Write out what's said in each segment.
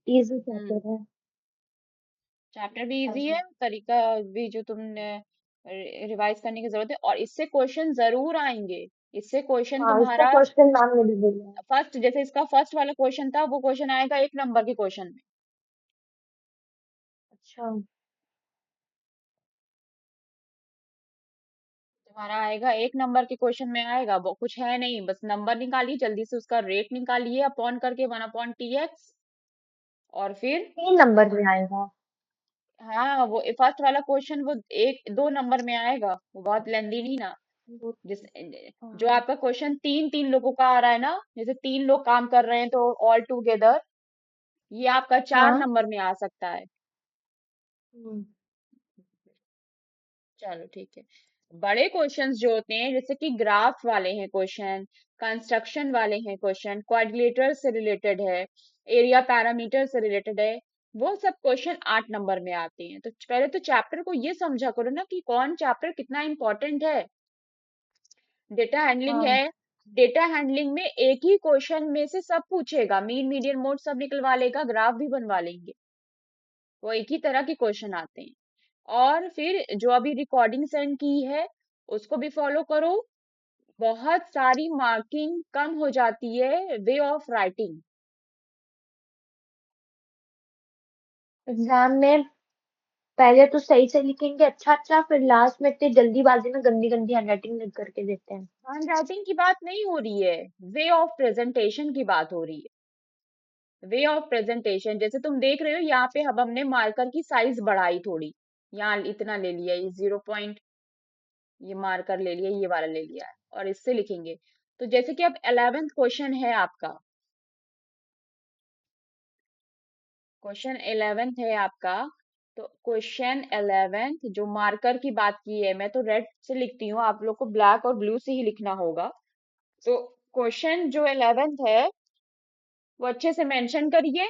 Easy हम्म। Chapter है। Chapter भी easy ऐसे है, तरीका भी जो तुमने रिवाइज करने की जरूरत है, और इससे क्वेश्चन जरूर आएंगे। इससे क्वेश्चन हाँ, इसका तुम्हारा क्वेश्चन मैम ने भी बोला है। फर्स्ट, जैसे इसका फर्स्ट वाला क्वेश्चन था, वो क्वेश्चन आएगा 1 नंबर के क्वेश्चन में। अच्छा। तुम्हारा आएगा 1 नंबर के क्वेश्चन में आएगा, वो कुछ है नहीं, बस नंबर निकालिए जल्दी से, उसका रेट निकालिए अपॉन करके 1/TX, और फिर 3 नंबर में आएगा। हाँ, वो फर्स्ट वाला क्वेश्चन वो 1-2 नंबर में आएगा, वो बहुत लेंदी नहीं ना। वो जिस जो हाँ। आपका क्वेश्चन तीन तीन लोगों का आ रहा है ना, जैसे 3 लोग काम कर रहे हैं तो ऑल टुगेदर, ये आपका चार हाँ। नंबर में आ सकता है। हम्म। चलो ठीक है। बड़े क्वेश्चंस जो होते हैं, जैसे कि ग्राफ वाले हैं क्वेश्चन, कंस्ट्रक्शन वाले हैं क्वेश्चन, क्वाड्रिलेटरल से रिलेटेड है, एरिया पैरामीटर से रिलेटेड है, वो सब क्वेश्चन 8 नंबर में आते हैं। तो पहले तो चैप्टर को ये समझा करो ना कि कौन चैप्टर कितना इंपॉर्टेंट है। डेटा हैंडलिंग है, हाँ। डेटा हैंडलिंग में एक ही क्वेश्चन में से सब पूछेगा, मीन मीडियन मोड सब निकलवा लेगा, ग्राफ भी बनवा लेंगे, वो एक ही तरह के क्वेश्चन आते हैं। और फिर जो अभी रिकॉर्डिंग सेंड की है, उसको भी फॉलो करो। बहुत सारी मार्किंग कम हो जाती है वे ऑफ राइटिंग। एग्जाम में पहले तो सही से लिखेंगे, अच्छा अच्छा, फिर लास्ट में इतनी जल्दीबाजी में गंदी गंदी हैंडराइटिंग लिख करके देते हैं। हैंड राइटिंग की बात नहीं हो रही है, वे ऑफ प्रेजेंटेशन की बात हो रही है। वे ऑफ प्रेजेंटेशन, जैसे तुम देख रहे हो यहाँ पे, अब हमने मार्कर की साइज बढ़ाई थोड़ी, यहाँ इतना ले लिया, ये 0 पॉइंट, ये मार्कर ले लिया, ये वाला ले लिया है, और इससे लिखेंगे। तो जैसे कि अब 11th क्वेश्चन है आपका, क्वेश्चन 11th है आपका, तो क्वेश्चन 11th जो मार्कर की बात की है, मैं तो रेड से लिखती हूँ, आप लोग को ब्लैक और ब्लू से ही लिखना होगा। तो क्वेश्चन जो 11th है, वो अच्छे से मेंशन करिए।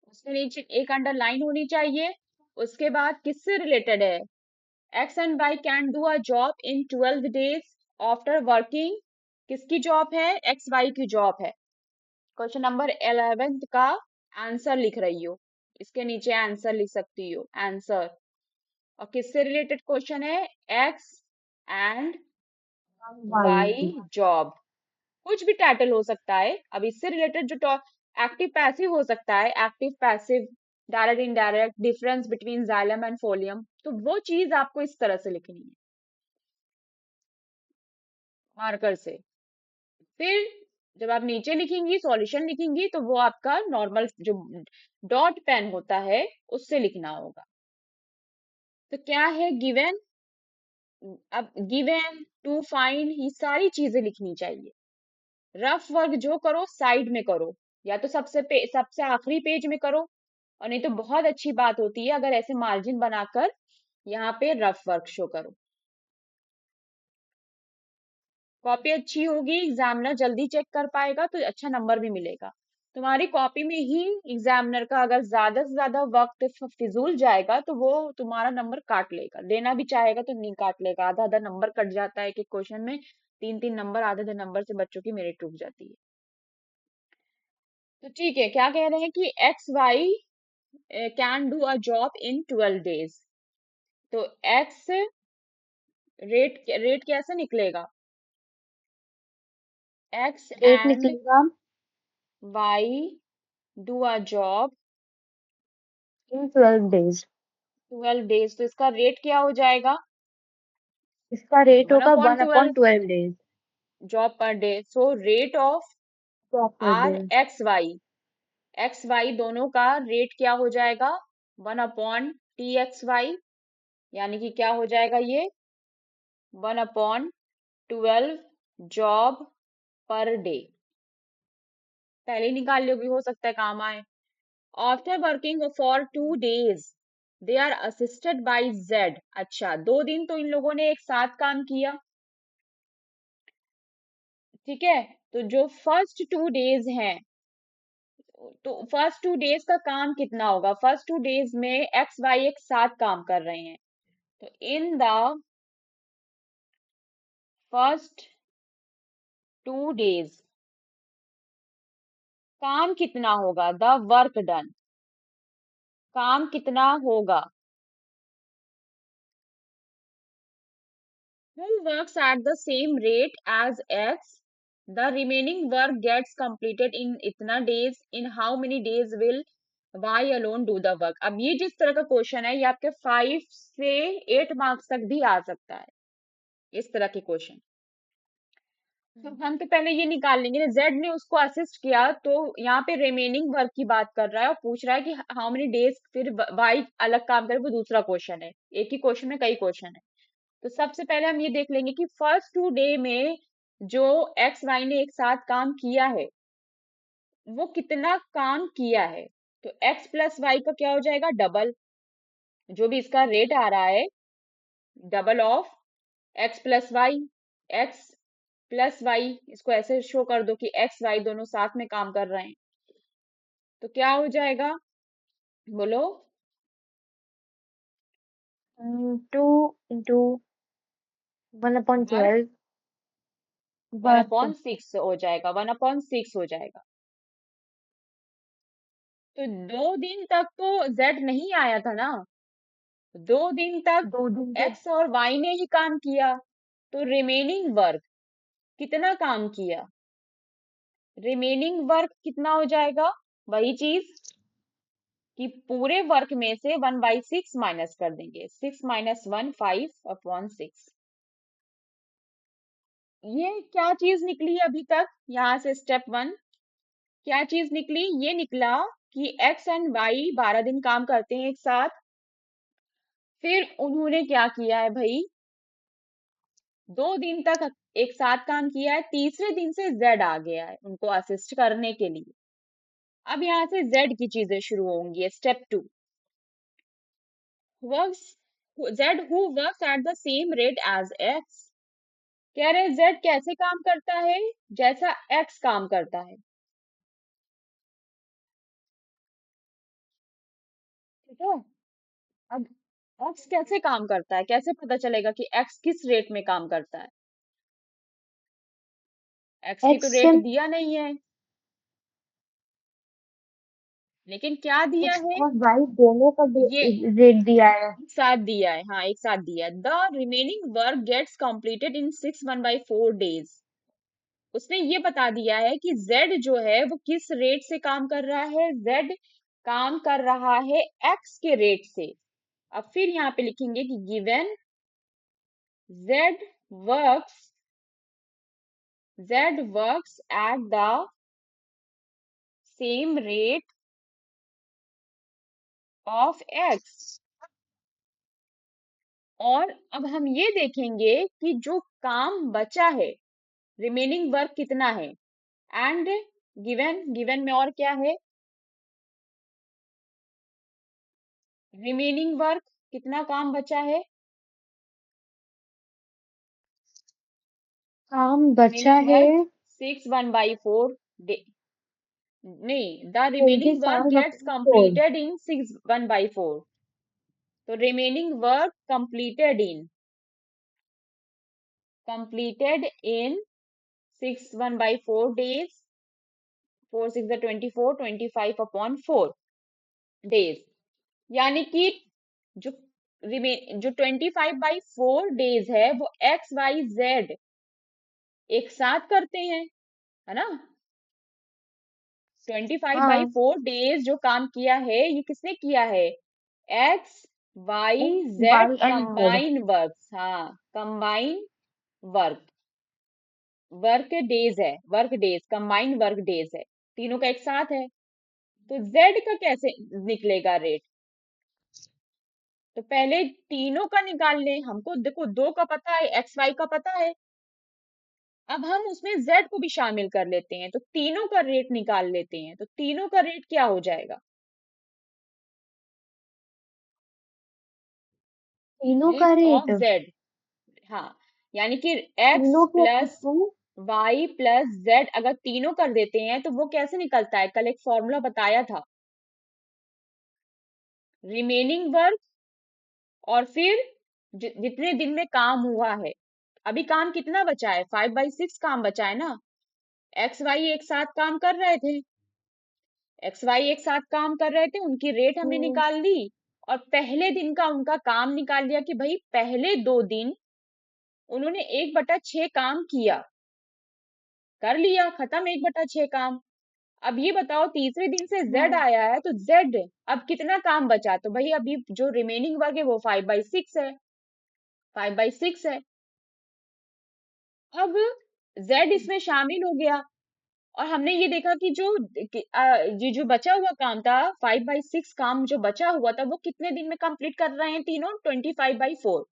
उसके नीचे एक अंडरलाइन होनी चाहिए। उसके बाद किससे रिलेटेड है? X and Y can do a job in 12 days after working. किसकी जॉब है? एक्स वाई की जॉब है। क्वेश्चन नंबर 11th का आंसर लिख रही हो, इसके नीचे आंसर लिख सकती हो, आंसर। और किससे रिलेटेड क्वेश्चन है? एक्स एंड वाई भाई। जॉब। कुछ भी टाइटल हो सकता है। अब इससे रिलेटेड जो एक्टिव पैसिव हो सकता है, active passive, direct indirect, difference between xylem and folium, तो वो चीज आपको इस तरह से लिखनी है, मार्कर से। फिर जब आप नीचे लिखेंगी, सॉल्यूशन लिखेंगी, तो वो आपका नॉर्मल जो डॉट पेन होता है, उससे लिखना होगा। तो क्या है गिवन? अब गिवन, टू फाइंड, ये सारी चीजें लिखनी चाहिए। रफ वर्क जो करो साइड में करो, या तो सबसे आखिरी पेज में करो, और नहीं तो बहुत अच्छी बात होती है अगर ऐसे मार्जिन बनाकर यहाँ पे रफ वर्क शो करो। कॉपी अच्छी होगी, एग्जामिनर जल्दी चेक कर पाएगा, तो अच्छा नंबर भी मिलेगा। तुम्हारी कॉपी में ही एग्जामिनर का अगर ज्यादा से ज्यादा वक्त फिजूल जाएगा, तो वो तुम्हारा नंबर काट लेगा, देना भी चाहेगा तो नहीं काट लेगा, आधा आधा नंबर कट जाता है कि क्वेश्चन में, 3 3 नंबर, आधे आधे नंबर से बच्चों की मेरिट रुक जाती है। तो ठीक है, क्या कह रहे हैं कि X Y can do a job in 12 days। तो एक्स रेट रेट कैसे निकलेगा? एक्स रेट एंड निकलेगा Y do a job in 12 days. 12 days, तो इसका रेट क्या हो जाएगा? इसका रेट वन होगा upon 1/12 twelve days. Job per day, so rate of proper are days. X Y, X Y दोनों का रेट क्या हो जाएगा? 1/TXY, यानी कि क्या हो जाएगा ये? 1/12 जॉब पर डे। पहले ही निकाल लोगे, हो सकता है काम आए। After working for 2 days they are assisted by Z. अच्छा, 2 दिन तो इन लोगों ने एक साथ काम किया, ठीक है। तो जो फर्स्ट 2 days हैं, तो फर्स्ट 2 days का काम कितना होगा? फर्स्ट 2 days में एक्स वाई एक साथ काम कर रहे हैं, तो इन द फर्स्ट 2 days काम कितना होगा, द वर्क डन, काम कितना होगा। Who works at the same rate as X? The remaining work gets completed in इतना days. In how many days will Y alone do the work? अब ये जिस तरह का क्वेश्चन है ये आपके 5 से 8 मार्क्स तक भी आ सकता है, इस तरह के क्वेश्चन। तो हम तो पहले ये निकाल लेंगे ना, जेड ने उसको असिस्ट किया तो यहाँ पे रिमेनिंग वर्क की बात कर रहा है और पूछ रहा है कि हाउ मेनी डेज फिर वाई अलग काम करे, वो दूसरा क्वेश्चन है। एक ही क्वेश्चन में कई क्वेश्चन है। तो सबसे पहले हम ये देख लेंगे कि फर्स्ट 2 डे में जो एक्स वाई ने एक साथ काम किया है वो कितना काम किया है। तो एक्स प्लस वाई का क्या हो जाएगा, डबल, जो भी इसका रेट आ रहा है double of X plus Y. X plus Y इसको ऐसे शो कर दो कि एक्स वाई दोनों साथ में काम कर रहे हैं, तो क्या हो जाएगा, बोलो। 2 × 1/12 वन वर्क। अपॉन सिक्स हो जाएगा, 1/6 हो जाएगा। तो 2 दिन तक तो जेड नहीं आया था ना, 2 दिन तक 2 दिन के एक्स और वाई ने ही काम किया। तो रिमेनिंग वर्क कितना काम किया, रिमेनिंग वर्क कितना हो जाएगा, वही चीज कि पूरे वर्क में से 1/6 माइनस कर देंगे, 6 - 1 5/6। ये क्या चीज निकली अभी तक, यहाँ से स्टेप 1 क्या चीज निकली, ये निकला कि एक्स एंड वाई 12 दिन काम करते हैं एक साथ। फिर उन्होंने क्या किया है भाई, 2 दिन तक एक साथ काम किया है, तीसरे दिन से जेड आ गया है उनको असिस्ट करने के लिए। अब यहाँ से जेड की चीजें शुरू होंगी, step 2 works, Z who works at the same rate as X. कह रहे जेड कैसे काम करता है, जैसा एक्स काम करता है। ठीक है, अब एक्स कैसे काम करता है, कैसे पता चलेगा कि एक्स किस रेट में काम करता है, एक्स की तो एक्स रेट दिया नहीं है, लेकिन क्या दिया एक्स है, और वाई दोनों का ये रेट दिया है। एक साथ दिया है, हाँ एक साथ दिया है। The remaining work gets completed in 6 1/4 days. उसने ये बता दिया है कि z जो है वो किस रेट से काम कर रहा है, z काम कर रहा है x के रेट से। अब फिर यहाँ पे लिखेंगे कि given z works at the same rate of x। और अब हम ये देखेंगे कि जो काम बचा है, रिमेनिंग वर्क कितना है, एंड गिवन, गिवन में और क्या है, रिमेनिंग वर्क कितना काम बचा है, काम बचा रिमेनिंग है वर्क 6 1/4 डे, नहीं, the twenty remaining work five gets upon four completed in 6 1/4। तो remaining work completed in 6 1/4 days, 4 6 24, 25/4 days. यानी कि जो जो 25/4 डेज है वो एक्स वाई जेड एक साथ करते हैं, है ना। 25/4 हाँ डेज जो काम किया है ये किसने किया है, X Y X Z Y and Z. Combine work, हाँ कंबाइन वर्क, वर्क डेज है, work days combine work days है, तीनों का एक साथ है। तो जेड का कैसे निकलेगा रेट, तो पहले तीनों का निकाल लें, हमको देखो 2 का पता है, एक्स वाई का पता है। अब हम उसमें z को भी शामिल कर लेते हैं, तो तीनों का रेट निकाल लेते हैं, तो तीनों का रेट क्या हो जाएगा, तीनों का रेट ऑफ रेट। z, हाँ यानी कि x तीनों के प्लस अपन वाई प्लस जेड अगर तीनों कर देते हैं तो वो कैसे निकलता है, कल एक फॉर्मूला बताया था, रिमेनिंग वर्क और फिर जितने दिन में काम हुआ है। अभी काम कितना बचा है, 5/6 काम बचा है ना, एक्स वाई एक साथ काम कर रहे थे, एक्स वाई एक साथ काम कर रहे थे, उनकी रेट हमने हम्म, निकाल ली, और पहले दिन का उनका काम निकाल लिया कि भाई पहले 2 दिन उन्होंने 1/6 काम किया, कर लिया खत्म 1/6 काम। अब ये बताओ तीसरे दिन से जेड हाँ, आया है तो जेड अब कितना काम बचा, तो भाई अभी जो रिमेनिंग वर्क है वो 5/6 है, 5/6 है। अब जेड इसमें शामिल हो गया, और हमने ये देखा कि ये जो बचा हुआ काम था, 5/6 काम जो बचा हुआ था वो कितने दिन में कंप्लीट कर रहे हैं तीनों, 25/4।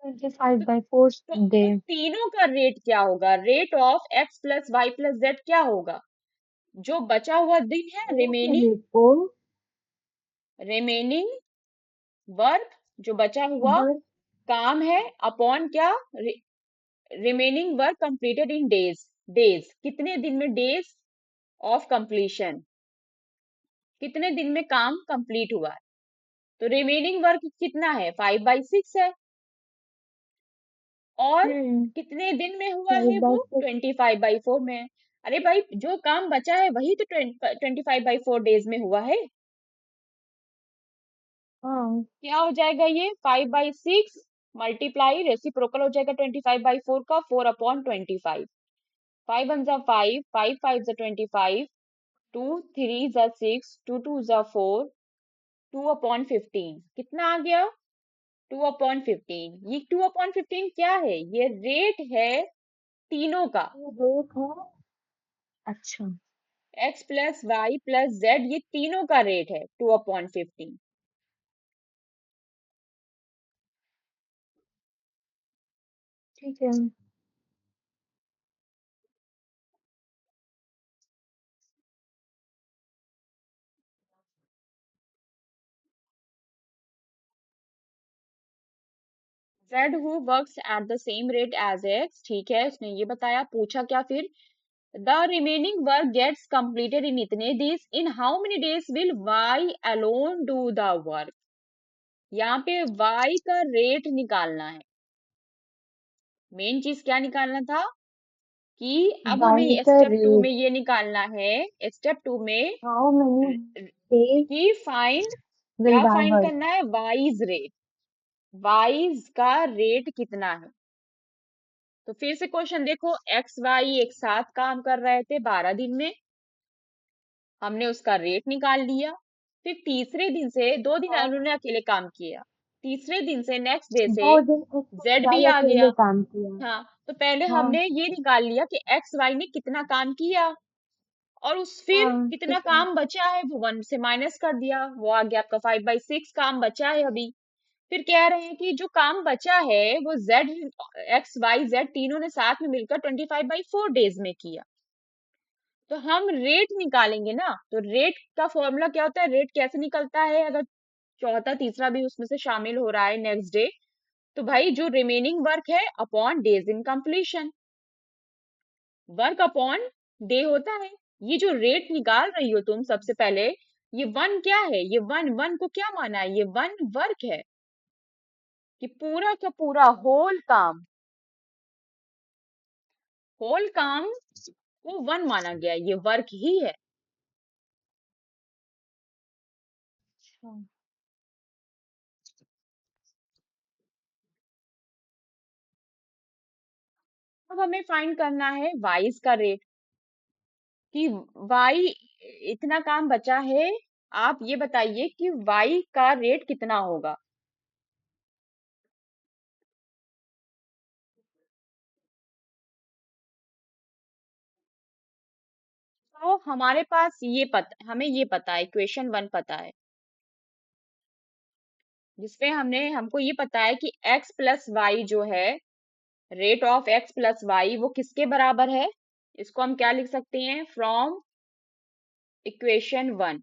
25/4 डे। तो तीनों का रेट क्या होगा, rate of X plus Y plus Z क्या होगा, जो बचा हुआ दिन है, तीनों के रिमेनिंग, रेट को रिमेनिंग वर्क, जो बचा हुआ वर्क। काम है, अपॉन क्या, remaining work completed in days, days कितने दिन में, डेज ऑफ कंप्लीशन, कितने दिन में काम कंप्लीट हुआ है। तो रिमेनिंग वर्क कितना है, 5/6 है, और हम्म, कितने दिन में हुआ है फाइव बाय वो, सिक्स 25/4 में है। अरे भाई जो काम बचा है वही तो 25/4 डेज में हुआ है। हाँ, क्या हो जाएगा ये, 5/6 मल्टीप्लाई रेसिप्रोकल हो जाएगा 25/4 का, 4/25, 5 1 5, 5 5 25, 2 3 6, 2 2 4, 2/15 कितना आ गया, 2/15। ये 2/15 क्या है, ये रेट है तीनों का, ये रेट है। अच्छा, X plus Y plus Z, ये तीनों का रेट है 2/15। ठीक है। Z who works at the same rate as X, ठीक है, उसने ये बताया, पूछा क्या फिर, the remaining work gets completed in इतने days, in how many days will Y alone do the work. यहाँ पे वाई का रेट निकालना है, मेन चीज क्या निकालना था, कि अब वाई हमें का स्टेप 2 में रेट, ये निकालना है, स्टेप 2 में हाउ मेनी र- डेज कि फाइंड, विल क्या बाय फाइंड वर्क। करना है, वाइज रेट, वाइज का रेट कितना है। तो फिर से क्वेश्चन देखो, एक्स वाई एक साथ काम कर रहे थे 12 दिन में, हमने उसका रेट निकाल लिया। फिर तीसरे दिन से 2 दिन हाँ, उन्होंने अकेले काम किया, तीसरे दिन से नेक्स्ट डे से 2 दिन एक्स जेड भी वाई आ गया। अकेले काम किया। हाँ, तो पहले हाँ, हमने ये निकाल लिया कि एक्स वाई ने कितना काम किया, और उस फिर हाँ, कितना ठीक है। काम बचा है वो 1 से माइनस कर दिया, वो आ गया आपका 5/6 काम बचा है अभी। फिर कह रहे हैं कि जो काम बचा है वो जेड, एक्स वाई जेड तीनों ने साथ में मिलकर 25/4 डेज में किया। तो हम रेट निकालेंगे ना, तो रेट का फॉर्मूला क्या होता है, रेट कैसे निकलता है, अगर चौथा तीसरा भी उसमें से शामिल हो रहा है नेक्स्ट डे, तो भाई जो रिमेनिंग वर्क है upon days in completion, work upon day होता है। ये जो रेट निकाल रही हो तुम सबसे पहले, ये वन क्या है, ये वन, वन को क्या माना है, ये वन वर्क है, कि पूरा का पूरा होल काम, होल काम को वन माना गया है, ये वर्क ही है। अच्छा, अब हमें फाइंड करना है वाइज का रेट, कि वाई, इतना काम बचा है, आप ये बताइए कि वाई का रेट कितना होगा। तो हमारे पास ये पता, हमें ये पता है, इक्वेशन 1 पता है, जिसमें हमको ये पता है कि x प्लस वाई जो है, rate of x plus Y वो किसके बराबर है। इसको हम क्या लिख सकते हैं, फ्रॉम इक्वेशन 1,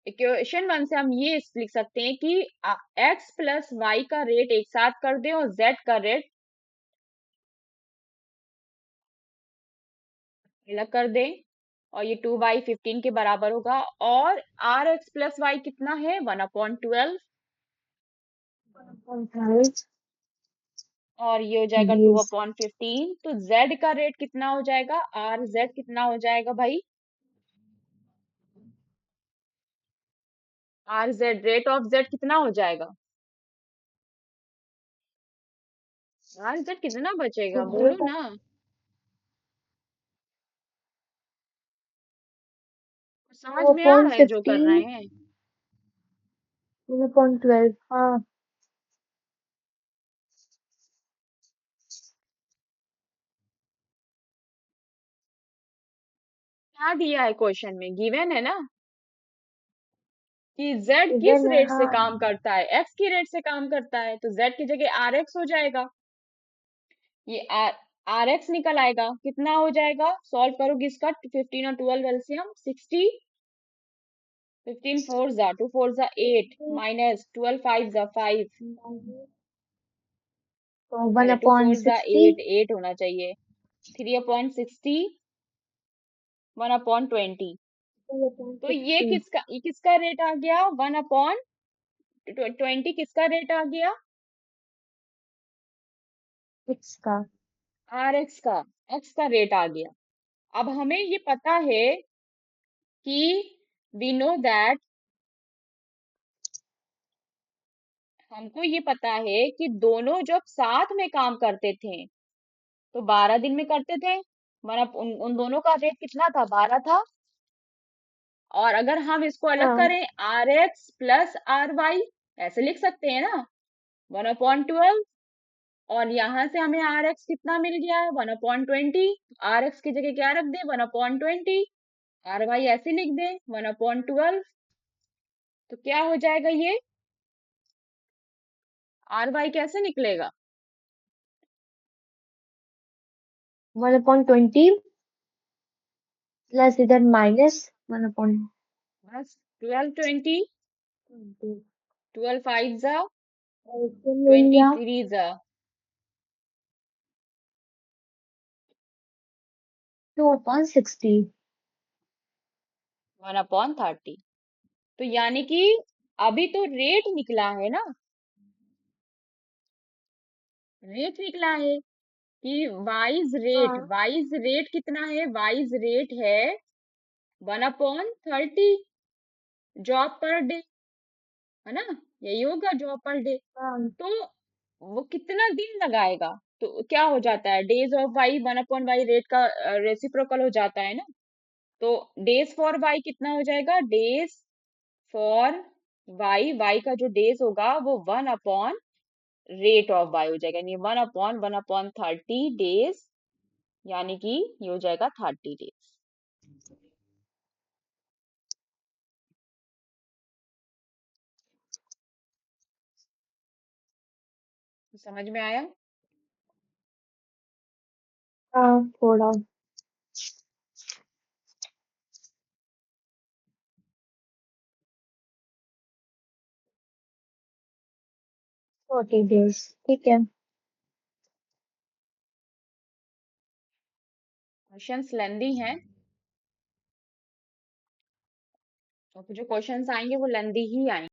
इक्वेशन 1 से हम ये लिख सकते हैं कि x प्लस वाई का रेट एक साथ कर दें और z का रेट अलग कर दें, और ये 2/15 के बराबर होगा, और आर एक्स प्लस वाई कितना है, 1/12, 1.5 और ये हो जाएगा टू डेज। अपॉन फिफ्टीन तो जेड का रेट कितना हो जाएगा, आर जेड कितना हो जाएगा भाई, are Z, rate of Z कितना हो जाएगा? आर जेड कितना बचेगा, बोलो ना। समझ में आ रहा है जो 0.50, कर रहे हैं? 0.12, हाँ। क्या दिया है क्वेश्चन में, गिवन है ना कि z किस इवन है, रेट से हाँ। काम करता है, x की रेट से काम करता है, तो z की जगह आर एक्स हो जाएगा। ये आर एक्स निकल आएगा, कितना हो जाएगा, सॉल्व करोगे इसका, 15 और 12 एलसीएम 60, 15 फोर जा 2 फोर जा 8, माइनस 12 फाइव जा 5, तो वन पहले 2 अपॉन फोर जा सिक्सटी 8, 8 होना चाहिए, 3 अपॉन 60, 1 अपॉन 20। तो सिक्सटी ये किसका रेट आ गया, 1 अपॉन 20 किसका रेट आ गया, सिक्स का। आर एक्स का, एक्स का रेट आ गया। अब हमें ये पता है कि वी नो दैट, हमको ये पता है कि दोनों जब साथ में काम करते थे तो 12 दिन में करते थे, मतलब उन दोनों का रेट कितना था, 12 था। और अगर हम इसको अलग हाँ, करें, R X plus R Y, ऐसे लिख सकते हैं ना, 1/12। और यहाँ से हमें आर एक्स कितना मिल गया है, 1/20। आर एक्स की जगह क्या रख दे, 1/20। आर वाई ऐसे लिख दे, 1/12। तो क्या हो जाएगा ये, आर वाई कैसे निकलेगा, 1/20 प्लस इधर माइनस 1/20। बस 12/20, 12 फाइव जा ऐसे ले लिया, 23 जा 2/60। 1/30। तो यानी कि अभी तो रेट निकला है ना, रेट निकला है कि हाँ, वाइज रेट कितना है, वाइज रेट है 1/30 जॉब पर डे, है ना, यही होगा जॉब पर डे। हाँ, तो वो कितना दिन लगाएगा, तो क्या हो जाता है, डेज ऑफ वाई 1/वाई रेट का रेसिप्रोकल हो जाता है ना। तो डेज फॉर वाई कितना हो जाएगा, डेज फॉर वाई, वाई का जो डेज होगा वो 1/, रेट ऑफ वाई हो जाएगा, यानी 1/1/30 डेज, यानी कि ये हो जाएगा 30 डेज। समझ में आया? हाँ, थोड़ा। 40 days, ठीक है। क्वेश्चंस लेंदी हैं, और जो क्वेश्चंस आएंगे वो लेंदी ही आएंगे।